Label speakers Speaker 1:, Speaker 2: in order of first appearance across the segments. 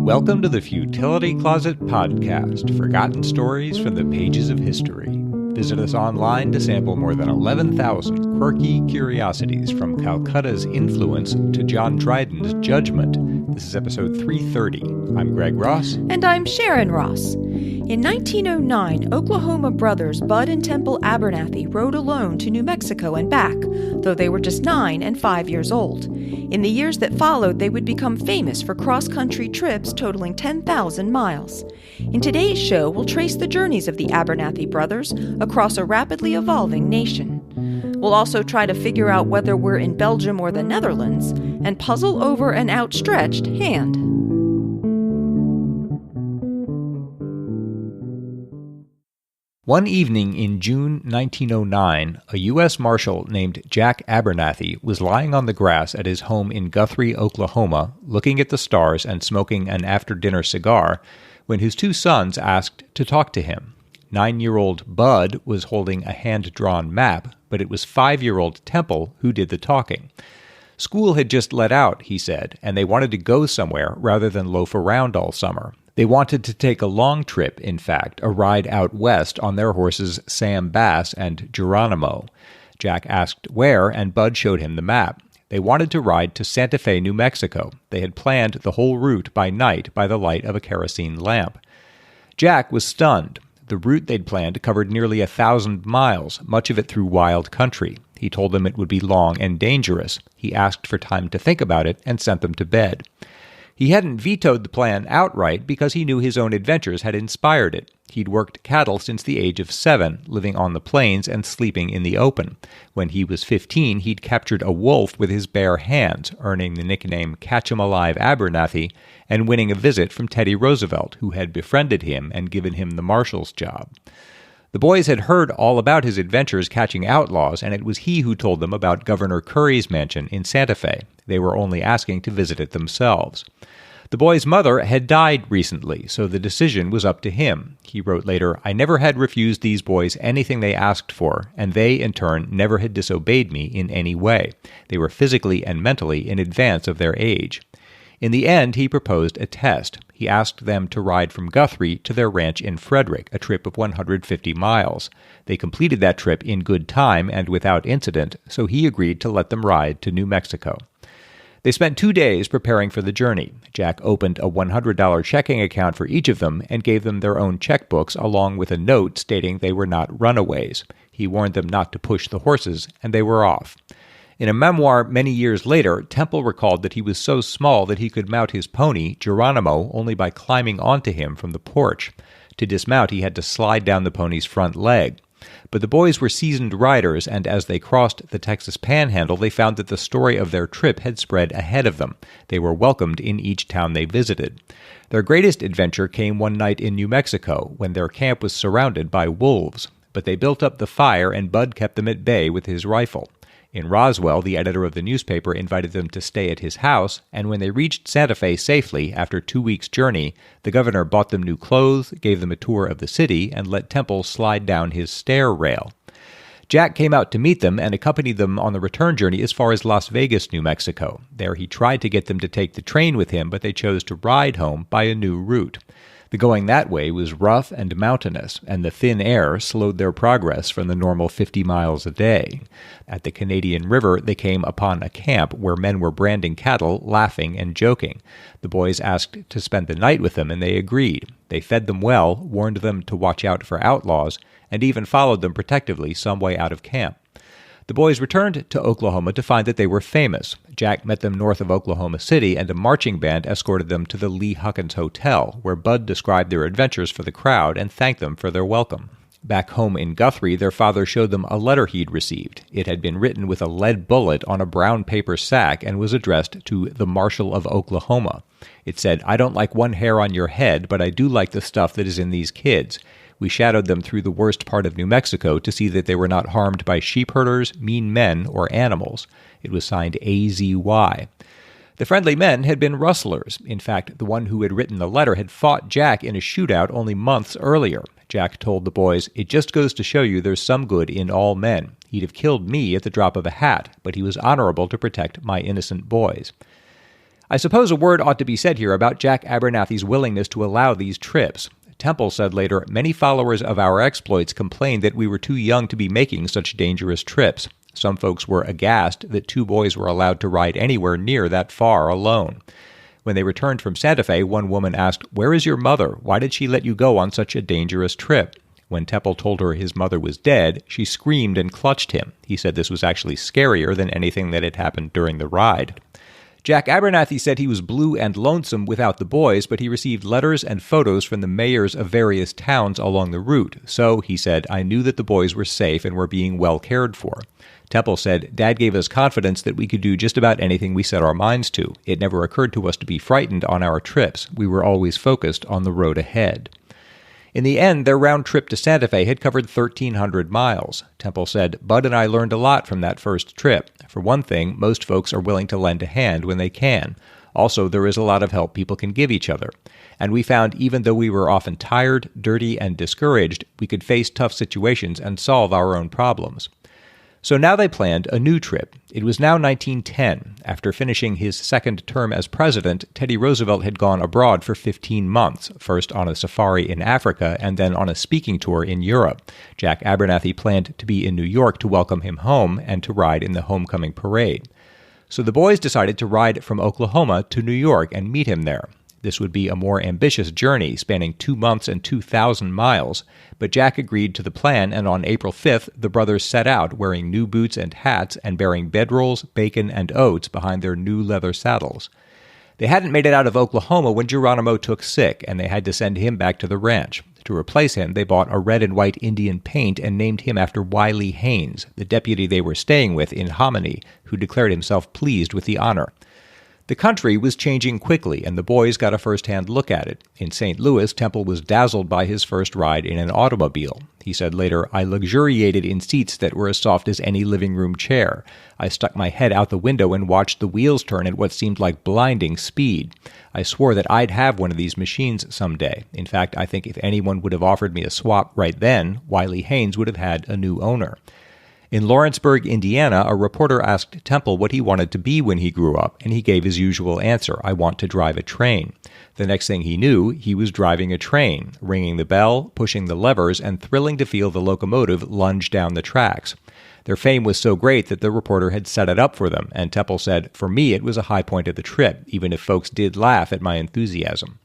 Speaker 1: Welcome to the Futility Closet podcast, forgotten stories from the pages of history. Visit us online to sample more than 11,000 quirky curiosities from Calcutta's influence to John Dryden's judgment. This is episode 330. I'm Greg Ross.
Speaker 2: And I'm Sharon Ross. In 1909, Oklahoma brothers Bud and Temple Abernathy rode alone to New Mexico and back, though they were just 9 and 5 years old. In the years that followed, they would become famous for cross-country trips totaling 10,000 miles. In today's show, we'll trace the journeys of the Abernathy brothers across a rapidly evolving nation. We'll also try to figure out whether we're in Belgium or the Netherlands, and puzzle over an outstretched hand.
Speaker 1: One evening in June 1909, a U.S. Marshal named Jack Abernathy was lying on the grass at his home in Guthrie, Oklahoma, looking at the stars and smoking an after-dinner cigar, when his 2 sons asked to talk to him. 9-year-old Bud was holding a hand-drawn map, but it was 5-year-old Temple who did the talking. School had just let out, he said, and they wanted to go somewhere rather than loaf around all summer. They wanted to take a long trip, in fact, a ride out west on their horses Sam Bass and Geronimo. Jack asked where, and Bud showed him the map. They wanted to ride to Santa Fe, New Mexico. They had planned the whole route by night by the light of a kerosene lamp. Jack was stunned. The route they'd planned covered nearly 1,000 miles, much of it through wild country. He told them it would be long and dangerous. He asked for time to think about it and sent them to bed. He hadn't vetoed the plan outright because he knew his own adventures had inspired it. He'd worked cattle since the age of 7, living on the plains and sleeping in the open. When he was 15, he'd captured a wolf with his bare hands, earning the nickname Catch-'em-Alive Abernathy, and winning a visit from Teddy Roosevelt, who had befriended him and given him the marshal's job. The boys had heard all about his adventures catching outlaws, and it was he who told them about Governor Curry's mansion in Santa Fe. They were only asking to visit it themselves. The boy's mother had died recently, so the decision was up to him. He wrote later, "I never had refused these boys anything they asked for, and they, in turn, never had disobeyed me in any way. They were physically and mentally in advance of their age." In the end, he proposed a test. He asked them to ride from Guthrie to their ranch in Frederick, a trip of 150 miles. They completed that trip in good time and without incident, so he agreed to let them ride to New Mexico. They spent 2 days preparing for the journey. Jack opened a $100 checking account for each of them and gave them their own checkbooks along with a note stating they were not runaways. He warned them not to push the horses, and they were off. In a memoir many years later, Temple recalled that he was so small that he could mount his pony, Geronimo, only by climbing onto him from the porch. To dismount, he had to slide down the pony's front leg. But the boys were seasoned riders, and as they crossed the Texas Panhandle, they found that the story of their trip had spread ahead of them. They were welcomed in each town they visited. Their greatest adventure came one night in New Mexico, when their camp was surrounded by wolves. But they built up the fire, and Bud kept them at bay with his rifle. In Roswell, the editor of the newspaper invited them to stay at his house, and when they reached Santa Fe safely after 2 weeks' journey, the governor bought them new clothes, gave them a tour of the city, and let Temple slide down his stair rail. Jack came out to meet them and accompanied them on the return journey as far as Las Vegas, New Mexico. There he tried to get them to take the train with him, but they chose to ride home by a new route. The going that way was rough and mountainous, and the thin air slowed their progress from the normal 50 miles a day. At the Canadian River, they came upon a camp where men were branding cattle, laughing and joking. The boys asked to spend the night with them, and they agreed. They fed them well, warned them to watch out for outlaws, and even followed them protectively some way out of camp. The boys returned to Oklahoma to find that they were famous. Jack met them north of Oklahoma City, and a marching band escorted them to the Lee Huckins Hotel, where Bud described their adventures for the crowd and thanked them for their welcome. Back home in Guthrie, their father showed them a letter he'd received. It had been written with a lead bullet on a brown paper sack and was addressed to the Marshal of Oklahoma. It said, "I don't like one hair on your head, but I do like the stuff that is in these kids. We shadowed them through the worst part of New Mexico to see that they were not harmed by sheep herders, mean men, or animals." It was signed AZY. The friendly men had been rustlers. In fact, the one who had written the letter had fought Jack in a shootout only months earlier. Jack told the boys, "It just goes to show you there's some good in all men. He'd have killed me at the drop of a hat, but he was honorable to protect my innocent boys." I suppose a word ought to be said here about Jack Abernathy's willingness to allow these trips. Temple said later, many followers of our exploits complained that we were too young to be making such dangerous trips. Some folks were aghast that two boys were allowed to ride anywhere near that far alone. When they returned from Santa Fe, one woman asked, "Where is your mother? Why did she let you go on such a dangerous trip?" When Temple told her his mother was dead, she screamed and clutched him. He said this was actually scarier than anything that had happened during the ride. Jack Abernathy said he was blue and lonesome without the boys, but he received letters and photos from the mayors of various towns along the route. So, he said, I knew that the boys were safe and were being well cared for. Temple said, Dad gave us confidence that we could do just about anything we set our minds to. It never occurred to us to be frightened on our trips. We were always focused on the road ahead. In the end, their round trip to Santa Fe had covered 1,300 miles. Temple said, Bud and I learned a lot from that first trip. For one thing, most folks are willing to lend a hand when they can. Also, there is a lot of help people can give each other. And we found even though we were often tired, dirty, and discouraged, we could face tough situations and solve our own problems. So now they planned a new trip. It was now 1910. After finishing his second term as president, Teddy Roosevelt had gone abroad for 15 months, first on a safari in Africa and then on a speaking tour in Europe. Jack Abernathy planned to be in New York to welcome him home and to ride in the homecoming parade. So the boys decided to ride from Oklahoma to New York and meet him there. This would be a more ambitious journey, spanning 2 months and 2,000 miles, but Jack agreed to the plan, and on April 5th, the brothers set out wearing new boots and hats and bearing bedrolls, bacon, and oats behind their new leather saddles. They hadn't made it out of Oklahoma when Geronimo took sick, and they had to send him back to the ranch. To replace him, they bought a red and white Indian paint and named him after Wiley Haynes, the deputy they were staying with in Hominy, who declared himself pleased with the honor. The country was changing quickly, and the boys got a first-hand look at it. In St. Louis, Temple was dazzled by his first ride in an automobile. He said later, I luxuriated in seats that were as soft as any living room chair. I stuck my head out the window and watched the wheels turn at what seemed like blinding speed. I swore that I'd have one of these machines someday. In fact, I think if anyone would have offered me a swap right then, Wiley Haynes would have had a new owner. In Lawrenceburg, Indiana, a reporter asked Temple what he wanted to be when he grew up, and he gave his usual answer, I want to drive a train. The next thing he knew, he was driving a train, ringing the bell, pushing the levers, and thrilling to feel the locomotive lunge down the tracks. Their fame was so great that the reporter had set it up for them, and Temple said, for me it was a high point of the trip, even if folks did laugh at my enthusiasm.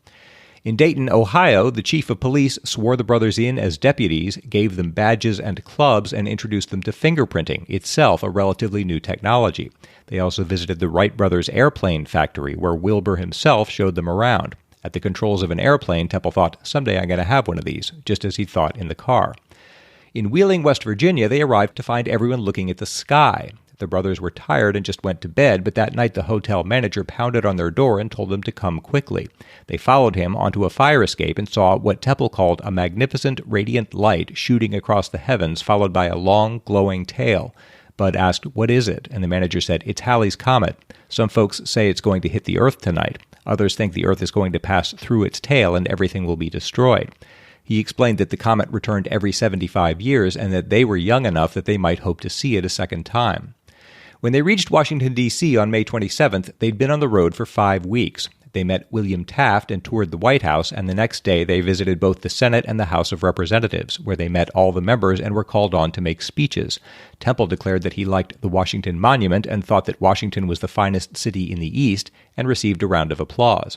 Speaker 1: In Dayton, Ohio, the chief of police swore the brothers in as deputies, gave them badges and clubs, and introduced them to fingerprinting, itself a relatively new technology. They also visited the Wright brothers' airplane factory, where Wilbur himself showed them around. At the controls of an airplane, Temple thought, someday I'm going to have one of these, just as he thought in the car. In Wheeling, West Virginia, they arrived to find everyone looking at the sky. The brothers were tired and just went to bed, but that night the hotel manager pounded on their door and told them to come quickly. They followed him onto a fire escape and saw what Temple called a magnificent radiant light shooting across the heavens, followed by a long, glowing tail. Bud asked, what is it? And the manager said, it's Halley's Comet. Some folks say it's going to hit the Earth tonight. Others think the Earth is going to pass through its tail and everything will be destroyed. He explained that the comet returned every 75 years and that they were young enough that they might hope to see it a second time. When they reached Washington, D.C. on May 27th, they'd been on the road for 5 weeks. They met William Taft and toured the White House, and the next day they visited both the Senate and the House of Representatives, where they met all the members and were called on to make speeches. Temple declared that he liked the Washington Monument and thought that Washington was the finest city in the East, and received a round of applause.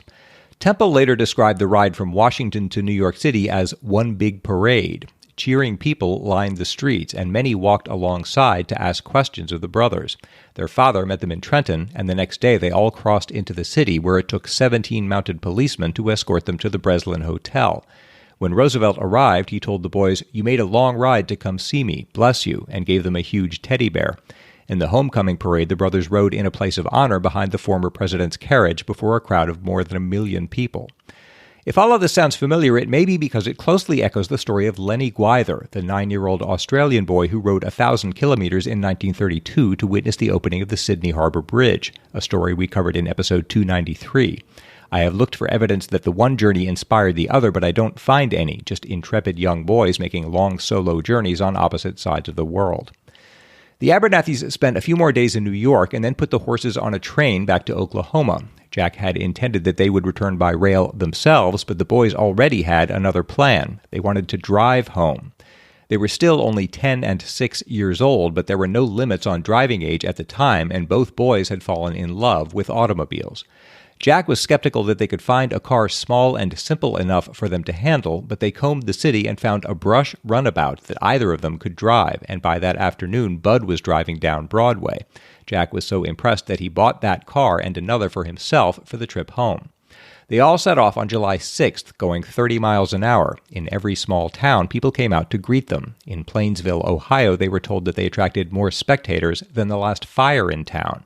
Speaker 1: Temple later described the ride from Washington to New York City as one big parade. Cheering people lined the streets, and many walked alongside to ask questions of the brothers. Their father met them in Trenton, and the next day they all crossed into the city, where it took 17 mounted policemen to escort them to the Breslin Hotel. When Roosevelt arrived, he told the boys, you made a long ride to come see me, bless you, and gave them a huge teddy bear. In the homecoming parade, the brothers rode in a place of honor behind the former president's carriage before a crowd of more than 1 million people. If all of this sounds familiar, it may be because it closely echoes the story of Lenny Gwyther, the 9-year-old Australian boy who rode 1,000 kilometers in 1932 to witness the opening of the Sydney Harbour Bridge, a story we covered in episode 293. I have looked for evidence that the one journey inspired the other, but I don't find any, just intrepid young boys making long solo journeys on opposite sides of the world. The Abernathys spent a few more days in New York and then put the horses on a train back to Oklahoma. Jack had intended that they would return by rail themselves, but the boys already had another plan. They wanted to drive home. They were still only 10 and 6 years old, but there were no limits on driving age at the time, and both boys had fallen in love with automobiles. Jack was skeptical that they could find a car small and simple enough for them to handle, but they combed the city and found a brush runabout that either of them could drive, and by that afternoon, Bud was driving down Broadway. Jack was so impressed that he bought that car and another for himself for the trip home. They all set off on July 6th, going 30 miles an hour. In every small town, people came out to greet them. In Plainsville, Ohio, they were told that they attracted more spectators than the last fire in town.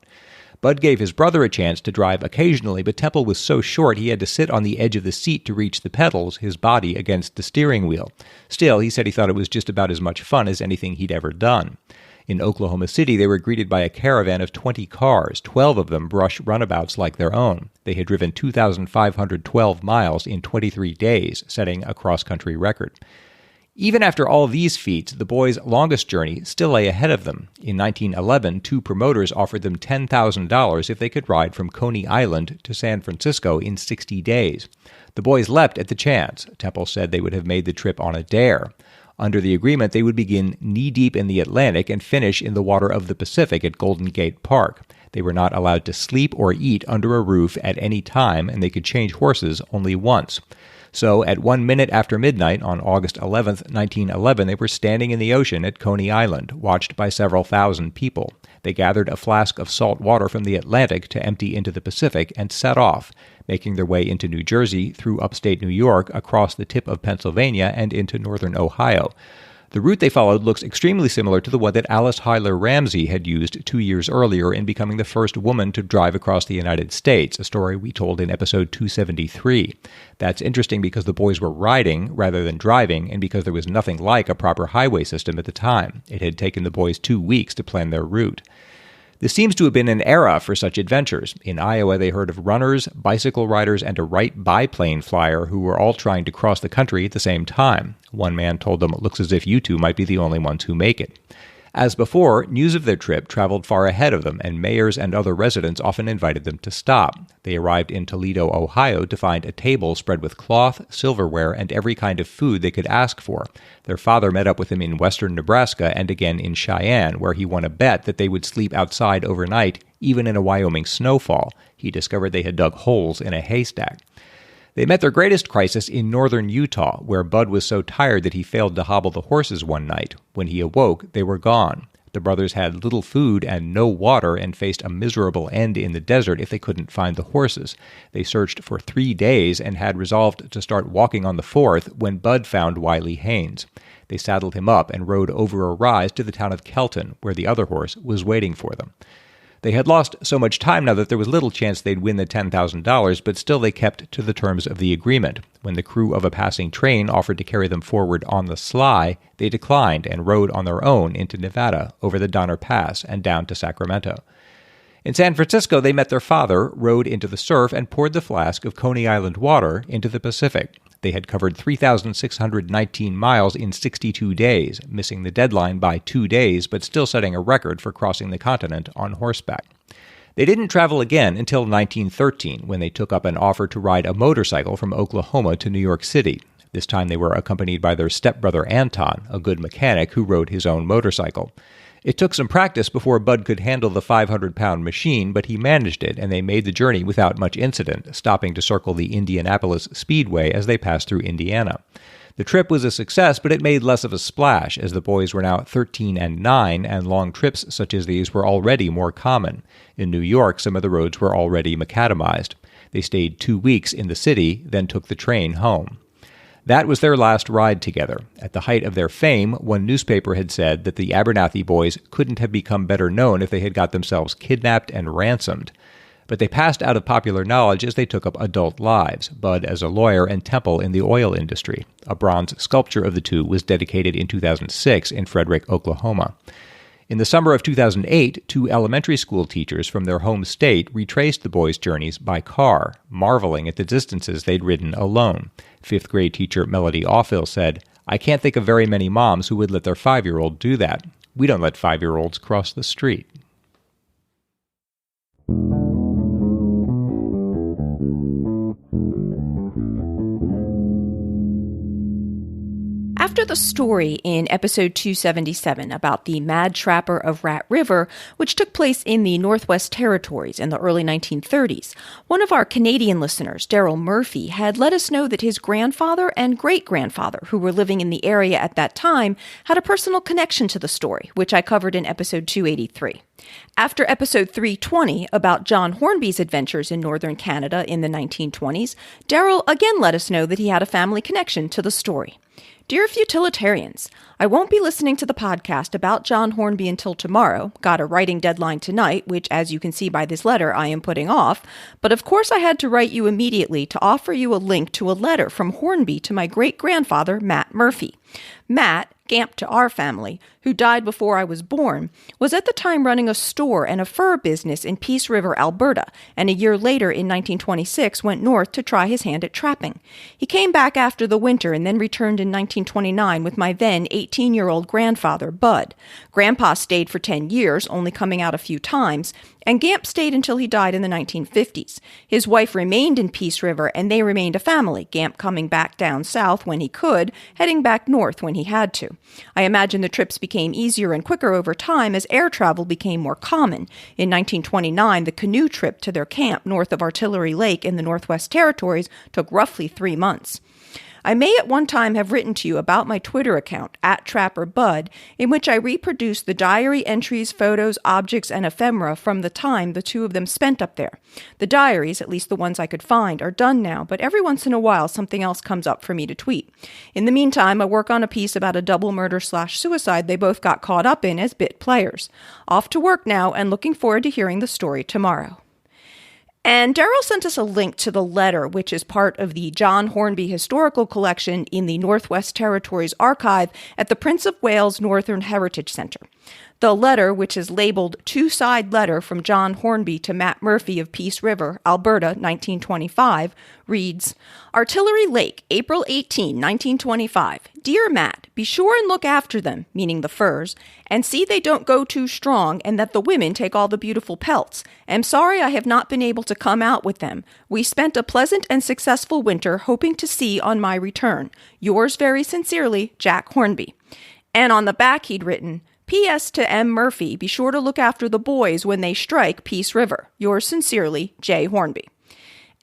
Speaker 1: Bud gave his brother a chance to drive occasionally, but Temple was so short he had to sit on the edge of the seat to reach the pedals, his body against the steering wheel. Still, he said he thought it was just about as much fun as anything he'd ever done. In Oklahoma City, they were greeted by a caravan of 20 cars, 12 of them brush runabouts like their own. They had driven 2,512 miles in 23 days, setting a cross-country record. Even after all these feats, the boys' longest journey still lay ahead of them. In 1911, two promoters offered them $10,000 if they could ride from Coney Island to San Francisco in 60 days. The boys leapt at the chance. Temple said they would have made the trip on a dare. Under the agreement, they would begin knee-deep in the Atlantic and finish in the water of the Pacific at Golden Gate Park. They were not allowed to sleep or eat under a roof at any time, and they could change horses only once. So, at 1 minute after midnight on August 11, 1911, they were standing in the ocean at Coney Island, watched by several thousand people. They gathered a flask of salt water from the Atlantic to empty into the Pacific and set off, making their way into New Jersey, through upstate New York, across the tip of Pennsylvania, and into northern Ohio. The route they followed looks extremely similar to the one that Alice Hyler Ramsey had used 2 years earlier in becoming the first woman to drive across the United States, a story we told in episode 273. That's interesting because the boys were riding rather than driving, and because there was nothing like a proper highway system at the time. It had taken the boys 2 weeks to plan their route. This seems to have been an era for such adventures. In Iowa, they heard of runners, bicycle riders, and a Wright biplane flyer who were all trying to cross the country at the same time. One man told them, "It looks as if you two might be the only ones who make it." As before, news of their trip traveled far ahead of them, and mayors and other residents often invited them to stop. They arrived in Toledo, Ohio, to find a table spread with cloth, silverware, and every kind of food they could ask for. Their father met up with them in western Nebraska and again in Cheyenne, where he won a bet that they would sleep outside overnight, even in a Wyoming snowfall. He discovered they had dug holes in a haystack. They met their greatest crisis in northern Utah, where Bud was so tired that he failed to hobble the horses one night. When he awoke, they were gone. The brothers had little food and no water and faced a miserable end in the desert if they couldn't find the horses. They searched for 3 days and had resolved to start walking on the 4th when Bud found Wiley Haynes. They saddled him up and rode over a rise to the town of Kelton, where the other horse was waiting for them. They had lost so much time now that there was little chance they'd win the $10,000, but still they kept to the terms of the agreement. When the crew of a passing train offered to carry them forward on the sly, they declined and rode on their own into Nevada, over the Donner Pass, and down to Sacramento. In San Francisco, they met their father, rode into the surf, and poured the flask of Coney Island water into the Pacific. They had covered 3,619 miles in 62 days, missing the deadline by 2 days, but still setting a record for crossing the continent on horseback. They didn't travel again until 1913, when they took up an offer to ride a motorcycle from Oklahoma to New York City. This time they were accompanied by their stepbrother Anton, a good mechanic who rode his own motorcycle. It took some practice before Bud could handle the 500-pound machine, but he managed it, and they made the journey without much incident, stopping to circle the Indianapolis Speedway as they passed through Indiana. The trip was a success, but it made less of a splash, as the boys were now 13 and 9, and long trips such as these were already more common. In New York, some of the roads were already macadamized. They stayed 2 weeks in the city, then took the train home. That was their last ride together. At the height of their fame, one newspaper had said that the Abernathy Boys couldn't have become better known if they had got themselves kidnapped and ransomed. But they passed out of popular knowledge as they took up adult lives, Bud as a lawyer and Temple in the oil industry. A bronze sculpture of the two was dedicated in 2006 in Frederick, Oklahoma. In the summer of 2008, 2 elementary school teachers from their home state retraced the boys' journeys by car, marveling at the distances they'd ridden alone. 5th grade teacher Melody Offill said, "I can't think of very many moms who would let their 5-year-old do that. We don't let 5-year-olds cross the street."
Speaker 2: After the story in episode 277 about the Mad Trapper of Rat River, which took place in the Northwest Territories in the early 1930s, one of our Canadian listeners, Daryl Murphy, had let us know that his grandfather and great-grandfather, who were living in the area at that time, had a personal connection to the story, which I covered in episode 283. After episode 320 about John Hornby's adventures in northern Canada in the 1920s, Daryl again let us know that he had a family connection to the story. Dear Futilitarians, I won't be listening to the podcast about John Hornby until tomorrow. Got a writing deadline tonight, which, as you can see by this letter, I am putting off. But of course I had to write you immediately to offer you a link to a letter from Hornby to my great-grandfather, Matt Murphy. Matt, Gamp to our family, who died before I was born, was at the time running a store and a fur business in Peace River, Alberta, and a year later in 1926 went north to try his hand at trapping. He came back after the winter and then returned in 1929 with my then 18-year-old grandfather, Bud. Grandpa stayed for 10 years, only coming out a few times, and Gamp stayed until he died in the 1950s. His wife remained in Peace River, and they remained a family, Gamp coming back down south when he could, heading back north when he had to. I imagine the trips became easier and quicker over time as air travel became more common. In 1929, the canoe trip to their camp north of Artillery Lake in the Northwest Territories took roughly 3 months. I may at one time have written to you about my Twitter account, @TrapperBud, in which I reproduced the diary entries, photos, objects, and ephemera from the time the two of them spent up there. The diaries, at least the ones I could find, are done now, but every once in a while something else comes up for me to tweet. In the meantime, I work on a piece about a double murder/suicide they both got caught up in as bit players. Off to work now, and looking forward to hearing the story tomorrow. And Daryl sent us a link to the letter, which is part of the John Hornby Historical Collection in the Northwest Territories Archive at the Prince of Wales Northern Heritage Centre. The letter, which is labeled Two-Side Letter from John Hornby to Matt Murphy of Peace River, Alberta, 1925, reads, Artillery Lake, April 18, 1925. Dear Matt, be sure and look after them, meaning the furs, and see they don't go too strong and that the women take all the beautiful pelts. Am sorry I have not been able to come out with them. We spent a pleasant and successful winter hoping to see on my return. Yours very sincerely, Jack Hornby. And on the back he'd written, P.S. to M. Murphy, be sure to look after the boys when they strike Peace River. Yours sincerely, J. Hornby.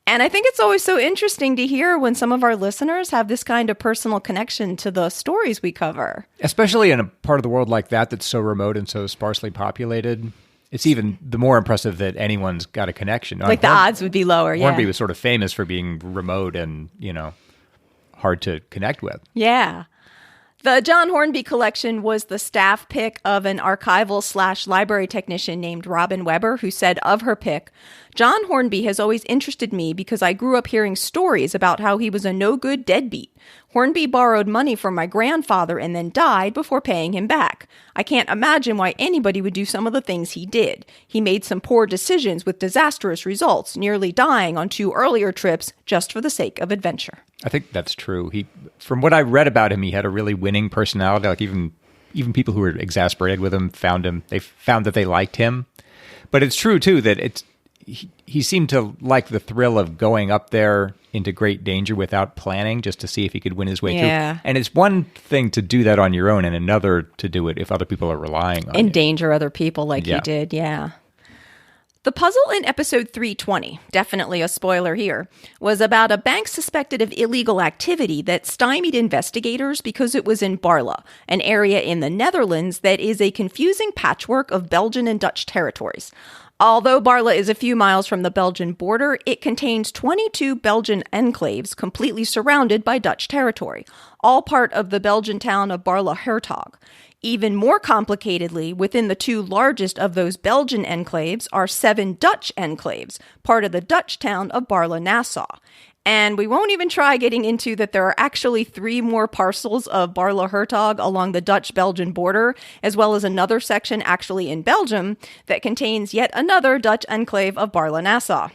Speaker 2: And I think it's always so interesting to hear when some of our listeners have this kind of personal connection to the stories we cover.
Speaker 1: Especially in a part of the world like that that's so remote and so sparsely populated. It's even the more impressive that anyone's got a connection.
Speaker 2: Like the odds would be lower, yeah.
Speaker 1: Hornby was sort of famous for being remote and, hard to connect with.
Speaker 2: Yeah. The John Hornby collection was the staff pick of an archival/library technician named Robin Weber, who said of her pick, John Hornby has always interested me because I grew up hearing stories about how he was a no-good deadbeat. Hornby borrowed money from my grandfather and then died before paying him back. I can't imagine why anybody would do some of the things he did. He made some poor decisions with disastrous results, nearly dying on 2 earlier trips just for the sake of adventure.
Speaker 1: I think that's true. From what I read about him, he had a really winning personality. Like even people who were exasperated with him found that they liked him. But it's true too that he seemed to like the thrill of going up there into great danger without planning, just to see if he could win his way through. And it's one thing to do that on your own, and another to do it if other people are relying on you.
Speaker 2: Endanger other people like he did, yeah. The puzzle in episode 320, definitely a spoiler here, was about a bank suspected of illegal activity that stymied investigators because it was in Barla, an area in the Netherlands that is a confusing patchwork of Belgian and Dutch territories. Although Barla is a few miles from the Belgian border, it contains 22 Belgian enclaves completely surrounded by Dutch territory, all part of the Belgian town of Barla-Hertog. Even more complicatedly, within the 2 largest of those Belgian enclaves are 7 Dutch enclaves, part of the Dutch town of Barla-Nassau. And we won't even try getting into that there are actually 3 more parcels of Barla-Hertog along the Dutch-Belgian border, as well as another section actually in Belgium that contains yet another Dutch enclave of Barla-Nassau.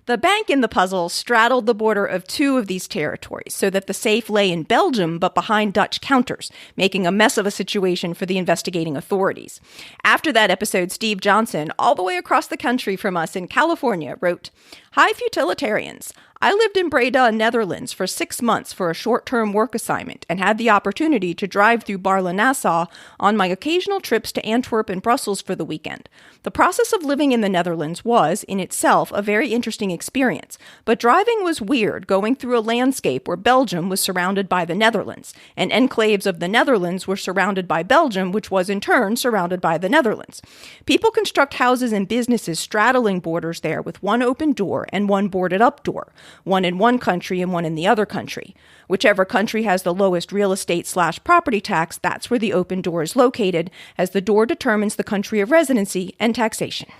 Speaker 2: The bank in the puzzle straddled the border of 2 of these territories so that the safe lay in Belgium but behind Dutch counters, making a mess of a situation for the investigating authorities. After that episode, Steve Johnson, all the way across the country from us in California, wrote, Hi, Futilitarians. I lived in Breda, Netherlands for 6 months for a short-term work assignment and had the opportunity to drive through Baarle-Nassau on my occasional trips to Antwerp and Brussels for the weekend. The process of living in the Netherlands was, in itself, a very interesting experience, but driving was weird, going through a landscape where Belgium was surrounded by the Netherlands, and enclaves of the Netherlands were surrounded by Belgium, which was in turn surrounded by the Netherlands. People construct houses and businesses straddling borders there with one open door and one boarded-up door, one in one country and one in the other country. Whichever country has the lowest real estate/property tax, that's where the open door is located, as the door determines the country of residency and taxation.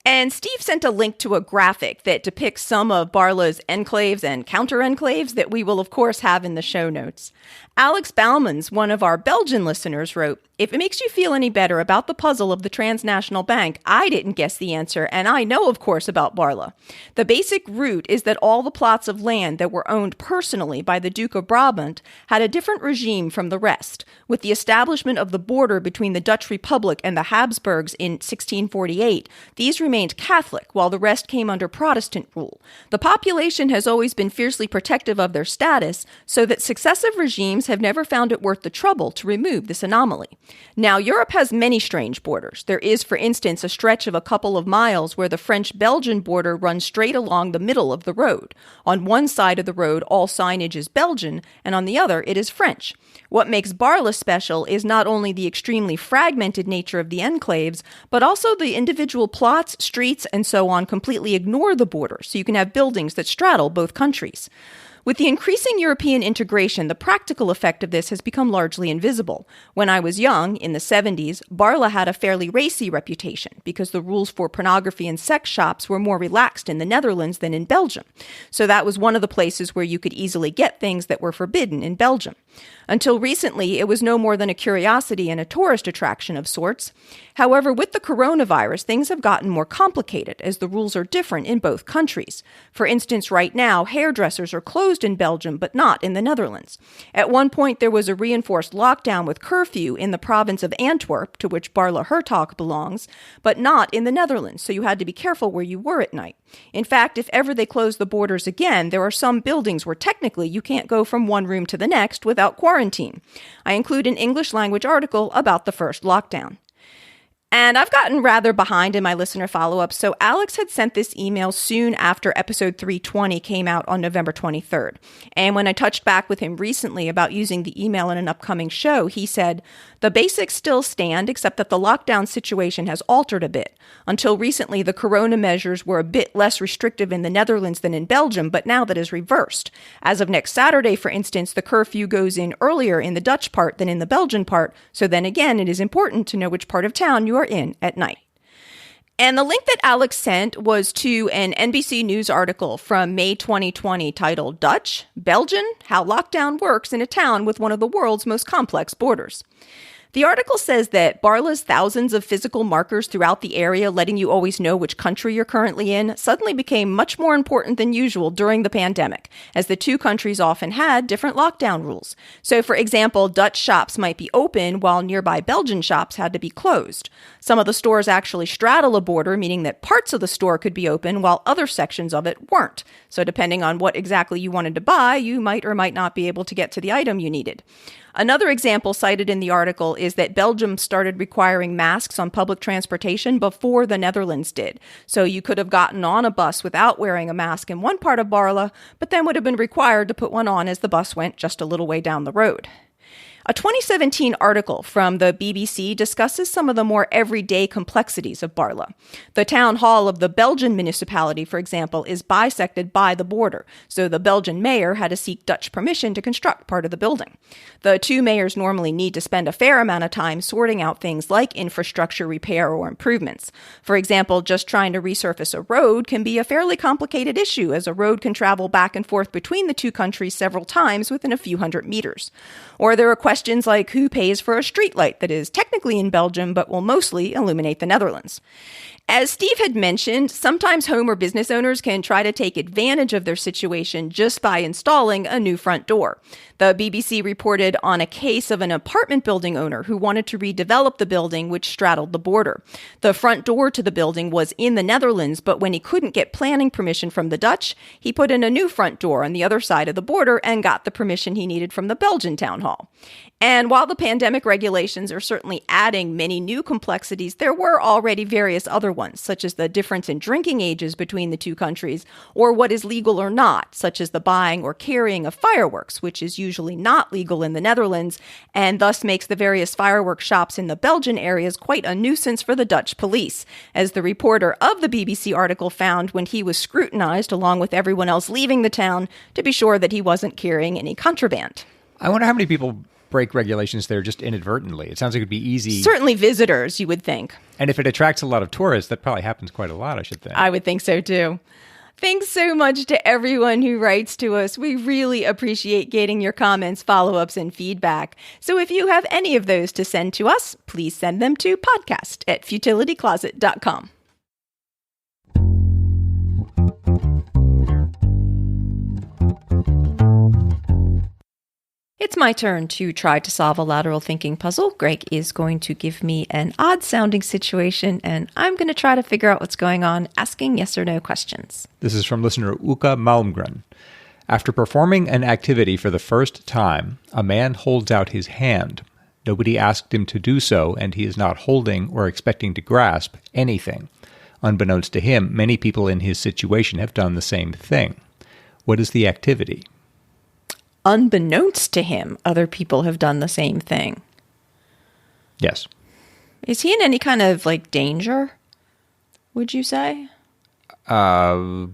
Speaker 2: And Steve sent a link to a graphic that depicts some of Baarle's enclaves and counter-enclaves that we will, of course, have in the show notes. Alex Bauman's, one of our Belgian listeners, wrote, "If it makes you feel any better about the puzzle of the transnational bank, I didn't guess the answer, and I know, of course, about Baarle. The basic root is that all the plots of land that were owned personally by the Duke of Brabant had a different regime from the rest. With the establishment of the border between the Dutch Republic and the Habsburgs in 1648, these remained Catholic, while the rest came under Protestant rule. The population has always been fiercely protective of their status, so that successive regimes have never found it worth the trouble to remove this anomaly. Now, Europe has many strange borders. There is, for instance, a stretch of a couple of miles where the French-Belgian border runs straight along the middle of the road. On one side of the road, all signage is Belgian, and on the other, it is French. What makes Baarle special is not only the extremely fragmented nature of the enclaves, but also the individual plots, streets, and so on completely ignore the border, so you can have buildings that straddle both countries. With the increasing European integration, the practical effect of this has become largely invisible. When I was young, in the 70s, Baarle had a fairly racy reputation because the rules for pornography and sex shops were more relaxed in the Netherlands than in Belgium. So that was one of the places where you could easily get things that were forbidden in Belgium. Until recently, it was no more than a curiosity and a tourist attraction of sorts. However, with the coronavirus, things have gotten more complicated as the rules are different in both countries. For instance, right now, hairdressers are closed in Belgium, but not in the Netherlands. At one point, there was a reinforced lockdown with curfew in the province of Antwerp, to which Baarle-Hertog belongs, but not in the Netherlands, so you had to be careful where you were at night. In fact, if ever they close the borders again, there are some buildings where technically you can't go from one room to the next without quarantine. I include an English language article about the first lockdown. And I've gotten rather behind in my listener follow-up, so Alex had sent this email soon after episode 320 came out on November 23rd. And when I touched back with him recently about using the email in an upcoming show, he said, "The basics still stand, except that the lockdown situation has altered a bit. Until recently, the corona measures were a bit less restrictive in the Netherlands than in Belgium, but now that is reversed. As of next Saturday, for instance, the curfew goes in earlier in the Dutch part than in the Belgian part, so then again, it is important to know which part of town you are in at night." And the link that Alex sent was to an NBC News article from May 2020 titled "Dutch, Belgian, How Lockdown Works in a Town with One of the World's Most Complex Borders." The article says that Baarle's thousands of physical markers throughout the area letting you always know which country you're currently in suddenly became much more important than usual during the pandemic, as the two countries often had different lockdown rules. So, for example, Dutch shops might be open while nearby Belgian shops had to be closed. Some of the stores actually straddle a border, meaning that parts of the store could be open while other sections of it weren't. So depending on what exactly you wanted to buy, you might or might not be able to get to the item you needed. Another example cited in the article is that Belgium started requiring masks on public transportation before the Netherlands did. So you could have gotten on a bus without wearing a mask in one part of Baarle, but then would have been required to put one on as the bus went just a little way down the road. A 2017 article from the BBC discusses some of the more everyday complexities of Baarle. The town hall of the Belgian municipality, for example, is bisected by the border, so the Belgian mayor had to seek Dutch permission to construct part of the building. The two mayors normally need to spend a fair amount of time sorting out things like infrastructure repair or improvements. For example, just trying to resurface a road can be a fairly complicated issue, as a road can travel back and forth between the two countries several times within a few hundred meters. Or there are questions like who pays for a streetlight that is technically in Belgium but will mostly illuminate the Netherlands. As Steve had mentioned, sometimes home or business owners can try to take advantage of their situation just by installing a new front door. The BBC reported on a case of an apartment building owner who wanted to redevelop the building which straddled the border. The front door to the building was in the Netherlands, but when he couldn't get planning permission from the Dutch, he put in a new front door on the other side of the border and got the permission he needed from the Belgian town hall. And while the pandemic regulations are certainly adding many new complexities, there were already various other ones, such as the difference in drinking ages between the two countries, or what is legal or not, such as the buying or carrying of fireworks, which is usually not legal in the Netherlands, and thus makes the various fireworks shops in the Belgian areas quite a nuisance for the Dutch police, as the reporter of the BBC article found when he was scrutinized along with everyone else leaving the town to be sure that he wasn't carrying any contraband.
Speaker 1: I wonder how many people break regulations there just inadvertently. It sounds like it'd be easy.
Speaker 2: Certainly visitors, you would think.
Speaker 1: And if it attracts a lot of tourists, that probably happens quite a lot, I should think.
Speaker 2: I would think so, too. Thanks so much to everyone who writes to us. We really appreciate getting your comments, follow-ups, and feedback. So if you have any of those to send to us, please send them to podcast@futilitycloset.com. It's my turn to try to solve a lateral thinking puzzle. Greg is going to give me an odd-sounding situation, and I'm going to try to figure out what's going on, asking yes or no questions.
Speaker 1: This is from listener Uka Malmgren. After performing an activity for the first time, a man holds out his hand. Nobody asked him to do so, and he is not holding or expecting to grasp anything. Unbeknownst to him, many people in his situation have done the same thing. What is the activity?
Speaker 2: Unbeknownst to him, other people have done the same thing.
Speaker 1: Yes.
Speaker 2: Is he in any kind of, danger, would you say?
Speaker 1: When?
Speaker 2: I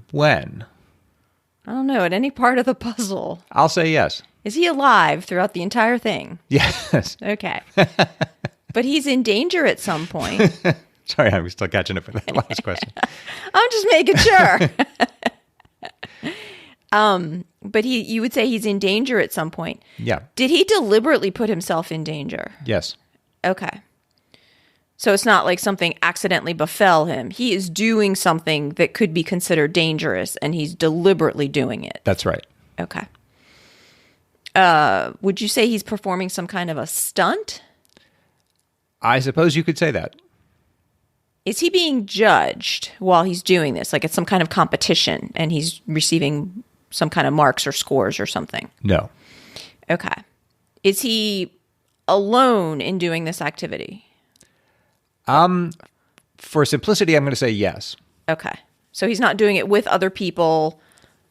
Speaker 2: don't know, at any part of the puzzle.
Speaker 1: I'll say yes.
Speaker 2: Is he alive throughout the entire thing?
Speaker 1: Yes.
Speaker 2: Okay. But he's in danger at some point.
Speaker 1: Sorry, I'm still catching up with that last question.
Speaker 2: I'm just making sure. But you would say he's in danger at some point.
Speaker 1: Yeah.
Speaker 2: Did he deliberately put himself in danger?
Speaker 1: Yes.
Speaker 2: Okay. So it's not like something accidentally befell him. He is doing something that could be considered dangerous, and he's deliberately doing it.
Speaker 1: That's right.
Speaker 2: Okay. Would you say he's performing some kind of a stunt?
Speaker 1: I suppose you could say that.
Speaker 2: Is he being judged while he's doing this? Like it's some kind of competition, and he's receiving some kind of marks or scores or something?
Speaker 1: No.
Speaker 2: Okay. Is he alone in doing this activity?
Speaker 1: For simplicity, I'm going to say yes.
Speaker 2: Okay. So he's not doing it with other people,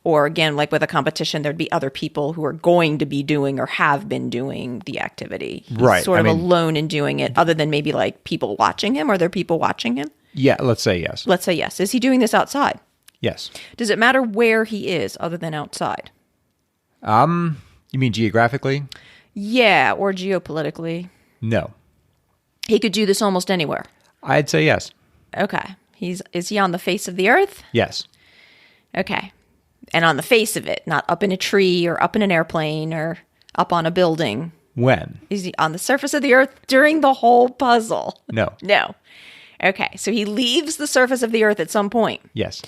Speaker 2: or again, like with a competition, there'd be other people who are going to be doing or have been doing the activity. He's
Speaker 1: right.
Speaker 2: sort of alone in doing it, other than maybe like people watching him. Are there people watching him?
Speaker 1: Yeah, let's say yes.
Speaker 2: Let's say yes. Is he doing this outside?
Speaker 1: Yes.
Speaker 2: Does it matter where he is other than outside?
Speaker 1: You mean geographically?
Speaker 2: Yeah, or geopolitically.
Speaker 1: No.
Speaker 2: He could do this almost anywhere.
Speaker 1: I'd say yes.
Speaker 2: Okay. Is he on the face of the earth?
Speaker 1: Yes.
Speaker 2: Okay. And on the face of it, not up in a tree or up in an airplane or up on a building.
Speaker 1: When?
Speaker 2: Is he on the surface of the earth during the whole puzzle?
Speaker 1: No.
Speaker 2: No. Okay. So he leaves the surface of the earth at some point.
Speaker 1: Yes.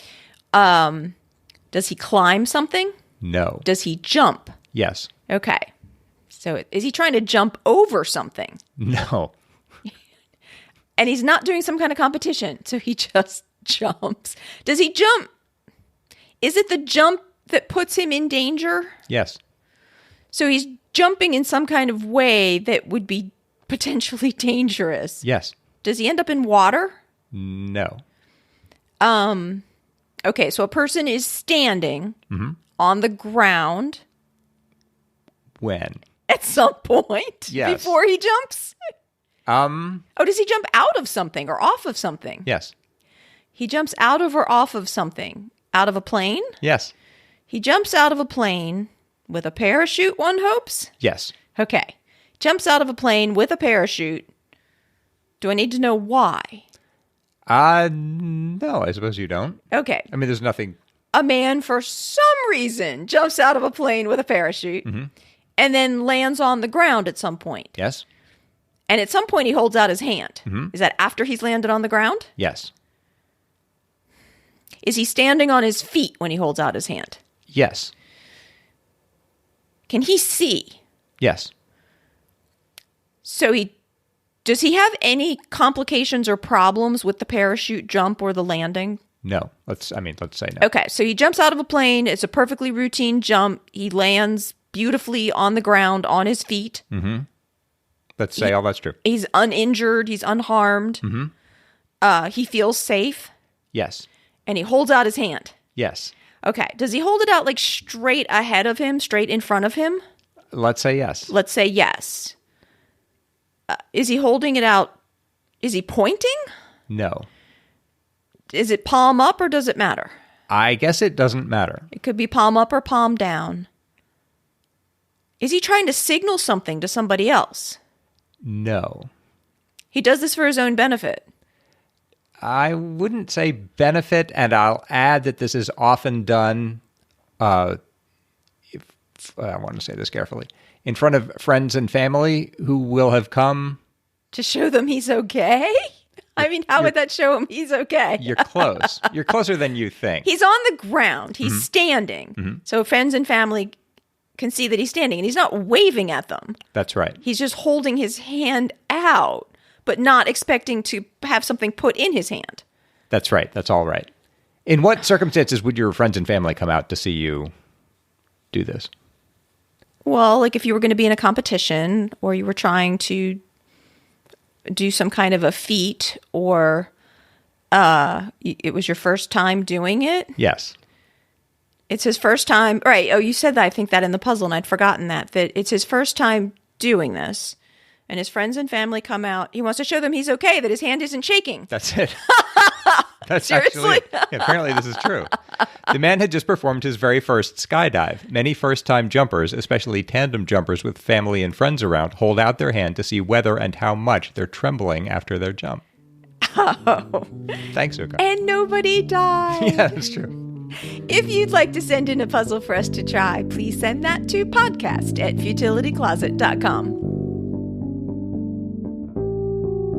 Speaker 2: Does he climb something?
Speaker 1: No.
Speaker 2: Does he jump?
Speaker 1: Yes.
Speaker 2: Okay. So is he trying to jump over something?
Speaker 1: No.
Speaker 2: And he's not doing some kind of competition, so he just jumps. Does he jump? Is it the jump that puts him in danger?
Speaker 1: Yes.
Speaker 2: So he's jumping in some kind of way that would be potentially dangerous.
Speaker 1: Yes.
Speaker 2: Does he end up in water?
Speaker 1: No.
Speaker 2: Okay, so a person is standing on the ground.
Speaker 1: When?
Speaker 2: At some point.
Speaker 1: Yes.
Speaker 2: Before he jumps?
Speaker 1: Oh,
Speaker 2: does he jump out of something or off of something?
Speaker 1: Yes.
Speaker 2: He jumps out of or off of something. Out of a plane?
Speaker 1: Yes.
Speaker 2: He jumps out of a plane with a parachute, one hopes?
Speaker 1: Yes.
Speaker 2: Okay. Jumps out of a plane with a parachute. Do I need to know why?
Speaker 1: No, I suppose you don't.
Speaker 2: Okay.
Speaker 1: I mean, there's nothing.
Speaker 2: A man, for some reason, jumps out of a plane with a parachute and then lands on the ground at some point.
Speaker 1: Yes.
Speaker 2: And at some point, he holds out his hand. Is that after he's landed on the ground?
Speaker 1: Yes.
Speaker 2: Is he standing on his feet when he holds out his hand?
Speaker 1: Yes.
Speaker 2: Can he see?
Speaker 1: Yes.
Speaker 2: So does he have any complications or problems with the parachute jump or the landing?
Speaker 1: No. Let's say no.
Speaker 2: Okay, so he jumps out of a plane. It's a perfectly routine jump. He lands beautifully on the ground on his feet.
Speaker 1: Mm-hmm. Let's say all that's true.
Speaker 2: He's uninjured. He's unharmed.
Speaker 1: Mm-hmm.
Speaker 2: He feels safe.
Speaker 1: Yes.
Speaker 2: And he holds out his hand.
Speaker 1: Yes.
Speaker 2: Okay. Does he hold it out like straight ahead of him, straight in front of him?
Speaker 1: Let's say yes.
Speaker 2: Let's say yes. Is he holding it out? Is he pointing?
Speaker 1: No.
Speaker 2: Is it palm up or does it matter?
Speaker 1: I guess it doesn't matter.
Speaker 2: It could be palm up or palm down. Is he trying to signal something to somebody else?
Speaker 1: No.
Speaker 2: He does this for his own benefit.
Speaker 1: I wouldn't say benefit, and I'll add that this is often done, I want to say this carefully, in front of friends and family who will have come.
Speaker 2: To show them he's okay? I mean, how would that show him he's okay?
Speaker 1: You're close. You're closer than you think.
Speaker 2: He's on the ground. He's standing. Mm-hmm. So friends and family can see that he's standing, and he's not waving at them.
Speaker 1: That's right.
Speaker 2: He's just holding his hand out, but not expecting to have something put in his hand.
Speaker 1: That's right. That's all right. In what circumstances would your friends and family come out to see you do this?
Speaker 2: Well, like if you were going to be in a competition or you were trying to do some kind of a feat or it was your first time doing it.
Speaker 1: Yes.
Speaker 2: It's his first time. Right. Oh, you said that. I think that in the puzzle, and I'd forgotten that it's his first time doing this. And his friends and family come out. He wants to show them he's okay, that his hand isn't shaking.
Speaker 1: That's it. That's
Speaker 2: Seriously?
Speaker 1: Actually, apparently this is true. The man had just performed his very first skydive. Many first-time jumpers, especially tandem jumpers with family and friends around, hold out their hand to see whether and how much they're trembling after their jump.
Speaker 2: Oh.
Speaker 1: Thanks, Uka.
Speaker 2: And nobody died.
Speaker 1: Yeah, that's true.
Speaker 2: If you'd like to send in a puzzle for us to try, please send that to podcast@futilitycloset.com.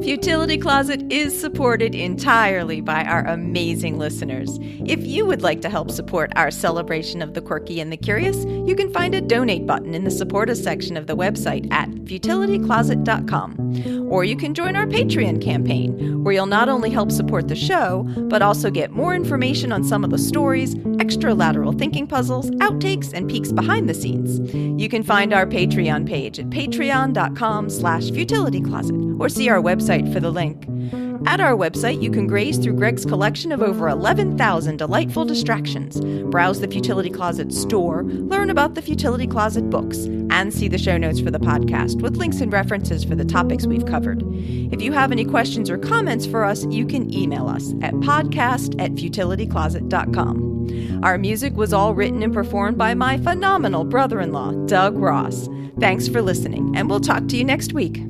Speaker 2: Futility Closet is supported entirely by our amazing listeners. If you would like to help support our celebration of the quirky and the curious, you can find a donate button in the support us section of the website at futilitycloset.com. Or you can join our Patreon campaign, where you'll not only help support the show, but also get more information on some of the stories, extra lateral thinking puzzles, outtakes, and peeks behind the scenes. You can find our Patreon page at patreon.com/futilitycloset or see our website for the link. At our website, you can graze through Greg's collection of over 11,000 delightful distractions, browse the Futility Closet store, learn about the Futility Closet books, and see the show notes for the podcast with links and references for the topics we've covered. If you have any questions or comments for us, you can email us at podcast@futilitycloset.com. Our music was all written and performed by my phenomenal brother-in-law, Doug Ross. Thanks for listening, and we'll talk to you next week.